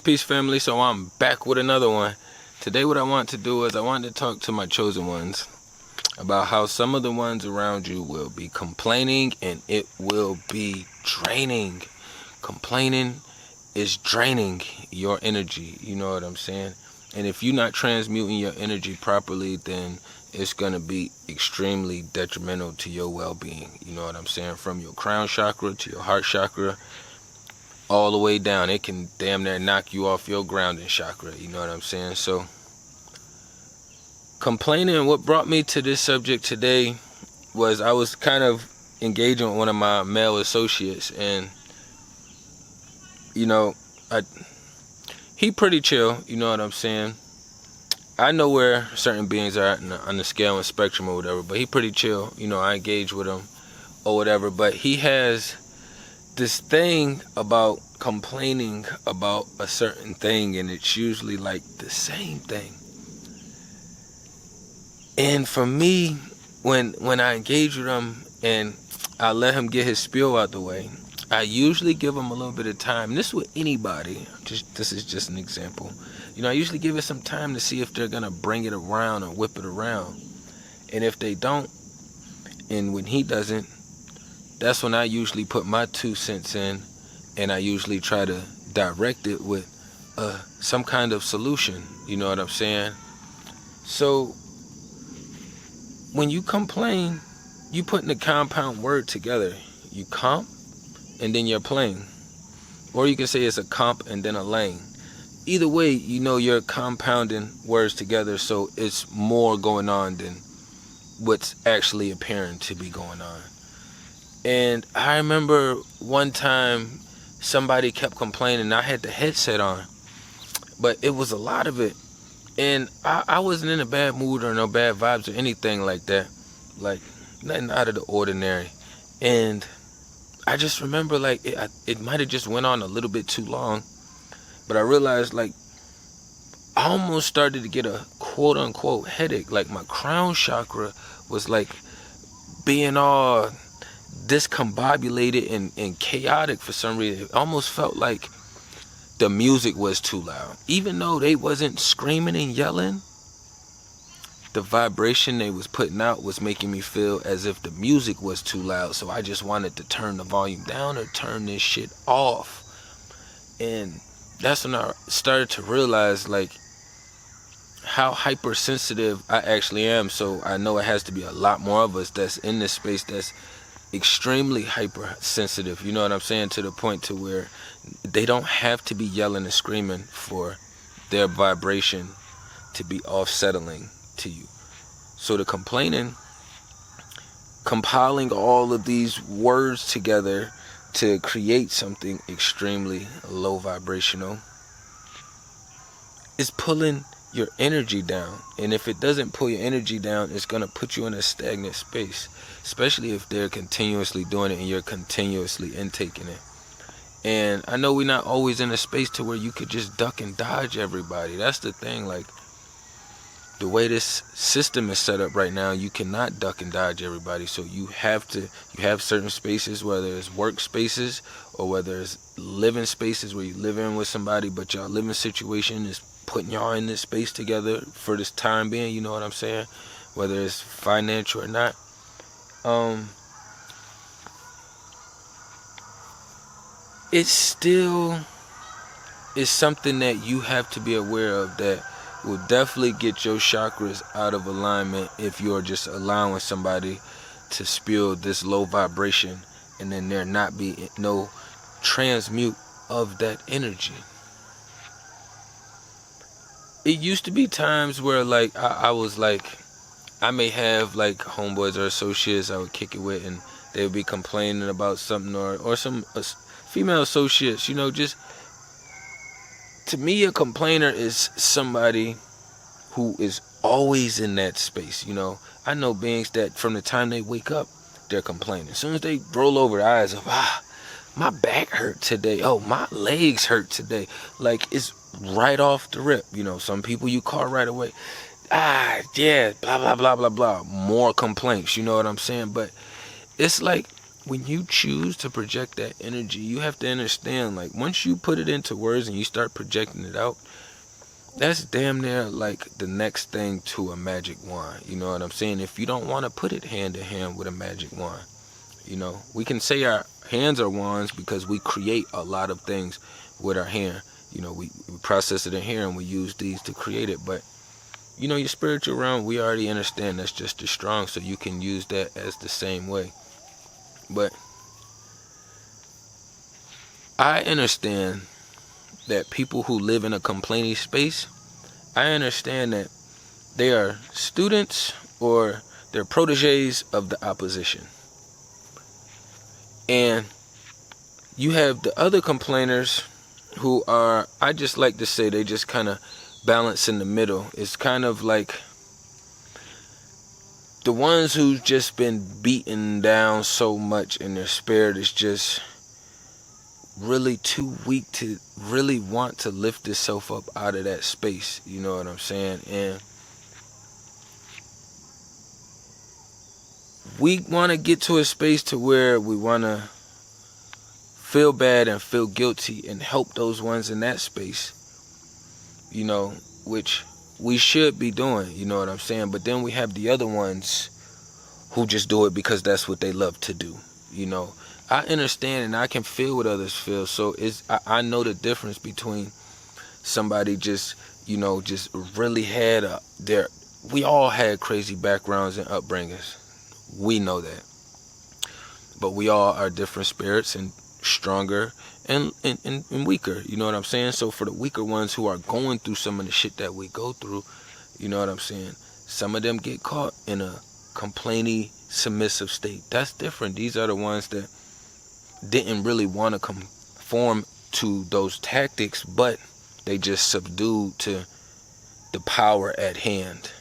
Peace family. So I'm back with another one. Today what I want to do is I want to talk to my chosen ones about how some of the ones around you will be complaining and it will be draining. Complaining is draining your energy, you know what I'm saying? And if you're not transmuting your energy properly, then it's going to be extremely detrimental to your well-being, you know what I'm saying? From your crown chakra to your heart chakra, all the way down. It can damn near knock you off your grounding chakra, you know what I'm saying? So complaining, what brought me to this subject today was I was kind of engaging with one of my male associates, and you know, he pretty chill, you know what I'm saying? I know where certain beings are at on the scale and spectrum or whatever, but he pretty chill, you know, I engage with him or whatever, but he has this thing about complaining about a certain thing, and it's usually like the same thing. And for me, when I engage with him and I let him get his spiel out the way, I usually give him a little bit of time. This with anybody, this is just an example. You know, I usually give it some time to see if they're gonna bring it around or whip it around. And if they don't, and when he doesn't, that's when I usually put my 2 cents in, and I usually try to direct it with some kind of solution, you know what I'm saying? So when you complain, you putting the compound word together. You comp and then you're playing, or you can say it's a comp and then a lane. Either way, you know you're compounding words together, so it's more going on than what's actually appearing to be going on. And I remember one time somebody kept complaining. I had the headset on, but it was a lot of it, and I wasn't in a bad mood or no bad vibes or anything like that, like nothing out of the ordinary. And I just remember like it might have just went on a little bit too long, but I realized like I almost started to get a quote unquote headache. Like my crown chakra was like being all discombobulated and chaotic for some reason. It almost felt like the music was too loud. Even though they wasn't screaming and yelling, the vibration they was putting out was making me feel as if the music was too loud. So I just wanted to turn the volume down or turn this shit off. And that's when I started to realize like how hypersensitive I actually am. So I know it has to be a lot more of us that's in this space that's extremely hypersensitive, you know what I'm saying, to the point to where they don't have to be yelling and screaming for their vibration to be off-settling to you. So the complaining, compiling all of these words together to create something extremely low vibrational, is pulling your energy down. And if it doesn't pull your energy down, it's going to put you in a stagnant space, especially if they're continuously doing it and you're continuously intaking it. And I know we're not always in a space to where you could just duck and dodge everybody. That's the thing, like the way this system is set up right now, you cannot duck and dodge everybody. So you have certain spaces, whether it's work spaces or whether it's living spaces where you live in with somebody, but your living situation is putting y'all in this space together for this time being, you know what I'm saying? Whether it's financial or not. It still is something that you have to be aware of that will definitely get your chakras out of alignment if you're just allowing somebody to spew this low vibration and then there not be no transmute of that energy. It used to be times where like I was like, I may have like homeboys or associates I would kick it with, and they would be complaining about something, or some female associates, you know. Just to me, a complainer is somebody who is always in that space, you know. I know beings that from the time they wake up, they're complaining. As soon as they roll over their eyes of, my back hurt today. Oh, my legs hurt today. Like, it's right off the rip. You know, some people you call right away. Yeah, blah, blah, blah, blah, blah. More complaints, you know what I'm saying? But it's like when you choose to project that energy, you have to understand, like, once you put it into words and you start projecting it out, that's damn near like the next thing to a magic wand. You know what I'm saying? If you don't want to put it hand to hand with a magic wand, you know, we can say our hands are wands because we create a lot of things with our hand. You know, we process it in here and we use these to create it. But, you know, your spiritual realm, we already understand that's just as strong, so you can use that as the same way. But I understand that people who live in a complaining space, I understand that they are students or they're proteges of the opposition. And you have the other complainers who are, I just like to say, they just kind of balance in the middle. It's kind of like the ones who've just been beaten down so much and their spirit is just really too weak to really want to lift itself up out of that space. You know what I'm saying? And we want to get to a space to where we want to feel bad and feel guilty and help those ones in that space, you know, which we should be doing, you know what I'm saying? But then we have the other ones who just do it because that's what they love to do, you know. I understand and I can feel what others feel, so I know the difference between somebody just, you know, just really had we all had crazy backgrounds and upbringings. We know that. But we all are different spirits and stronger and weaker, you know what I'm saying? So for the weaker ones who are going through some of the shit that we go through, you know what I'm saying? Some of them get caught in a complaining, submissive state. That's different. These are the ones that didn't really want to conform to those tactics, but they just subdued to the power at hand.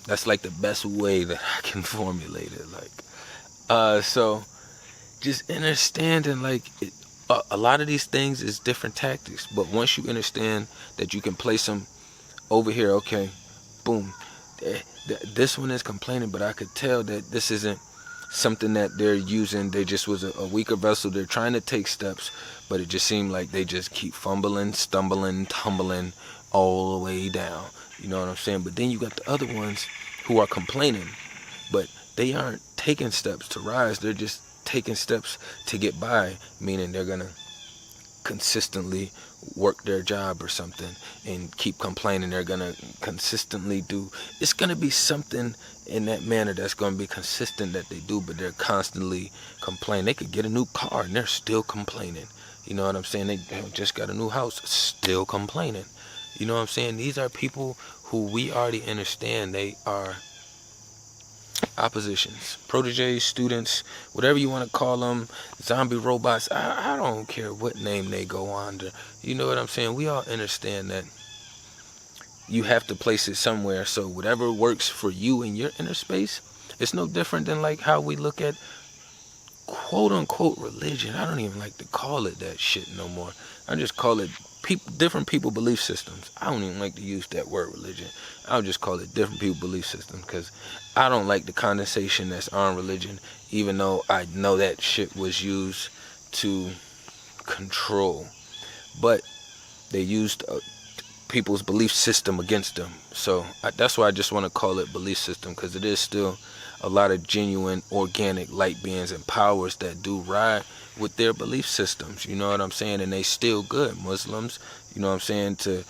That's like the best way that I can formulate it. Like, so just understanding, like, a lot of these things is different tactics, but once you understand that you can place them over here, okay, boom, this one is complaining, but I could tell that this isn't something that they're using. They just was a weaker vessel. They're trying to take steps, but it just seemed like they just keep fumbling, stumbling, tumbling all the way down. You know what I'm saying? But then you got the other ones who are complaining, but they aren't taking steps to rise. They're just taking steps to get by, meaning they're gonna consistently work their job or something and keep complaining. They're gonna consistently do, it's gonna be something in that manner that's gonna be consistent that they do, but they're constantly complaining. They could get a new car and they're still complaining. You know what I'm saying? They just got a new house, still complaining. You know what I'm saying? These are people who we already understand they are oppositions, proteges, students, whatever you want to call them, zombie robots. I don't care what name they go under. You know what I'm saying? We all understand that you have to place it somewhere. So whatever works for you in your inner space, it's no different than like how we look at quote unquote religion. I don't even like to call it that shit no more. I just call it different people belief systems. I don't even like to use that word religion. I'll just call it different people belief systems, because I don't like the condensation that's on religion, even though I know that shit was used to control. But they used people's belief system against them. So that's why I just want to call it belief system, because it is still a lot of genuine organic light beings and powers that do ride with their belief systems, you know what I'm saying? And they still good. Muslims, you know what I'm saying?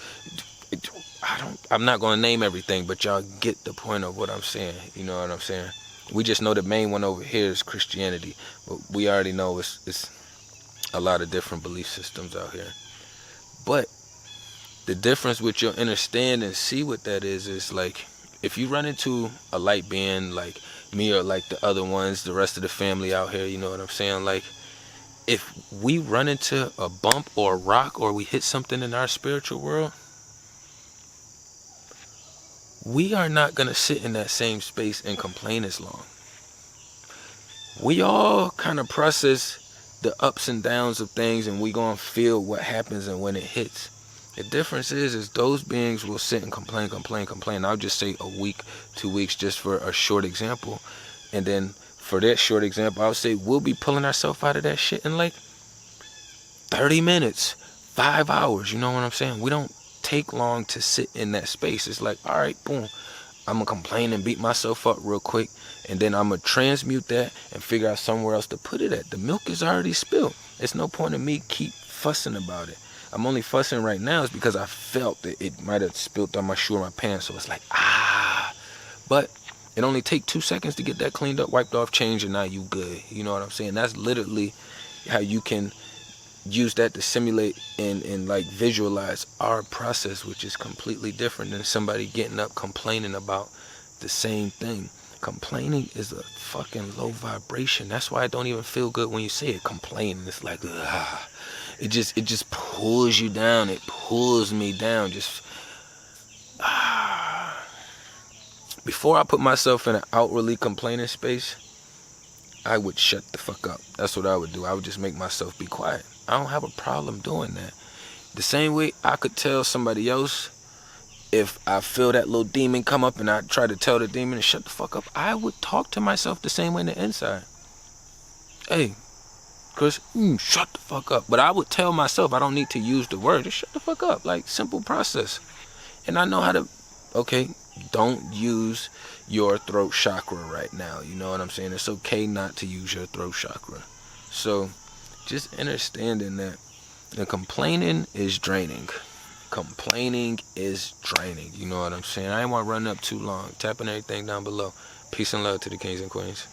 I'm not going to name everything, but y'all get the point of what I'm saying, you know what I'm saying? We just know the main one over here is Christianity, but we already know it's a lot of different belief systems out here. But the difference with your understand and see what that is like, if you run into a light being like me or like the other ones, the rest of the family out here, you know what I'm saying? Like, if we run into a bump or a rock or we hit something in our spiritual world, we are not going to sit in that same space and complain as long. We all kind of process the ups and downs of things, and we going to feel what happens and when it hits. The difference is those beings will sit and complain. I'll just say a week, 2 weeks, just for a short example. And then for that short example, I would say we'll be pulling ourselves out of that shit in like 30 minutes, 5 hours. You know what I'm saying? We don't take long to sit in that space. It's like, all right, boom, I'm gonna complain and beat myself up real quick, and then I'm gonna transmute that and figure out somewhere else to put it at. The milk is already spilled. It's no point in me keep fussing about it. I'm only fussing right now is because I felt that it might have spilled on my shoe or my pants, so it's like, but it only take 2 seconds to get that cleaned up, wiped off, changed, and now you good. You know what I'm saying? That's literally how you can use that to simulate and like visualize our process, which is completely different than somebody getting up complaining about the same thing. Complaining is a fucking low vibration. That's why it don't even feel good when you say it. Complaining, it's like, it just pulls you down. It pulls me down. Just before I put myself in an outwardly complaining space, I would shut the fuck up. That's what I would do. I would just make myself be quiet. I don't have a problem doing that. The same way I could tell somebody else, if I feel that little demon come up and I try to tell the demon to shut the fuck up, I would talk to myself the same way in the inside. Hey, Chris, shut the fuck up. But I would tell myself, I don't need to use the word, just shut the fuck up. Like, simple process. And I know how to, okay, don't use your throat chakra right now. You know what I'm saying? It's okay not to use your throat chakra. So just understanding that the complaining is draining. Complaining is draining. You know what I'm saying? I ain't want to run up too long. Tapping everything down below. Peace and love to the kings and queens.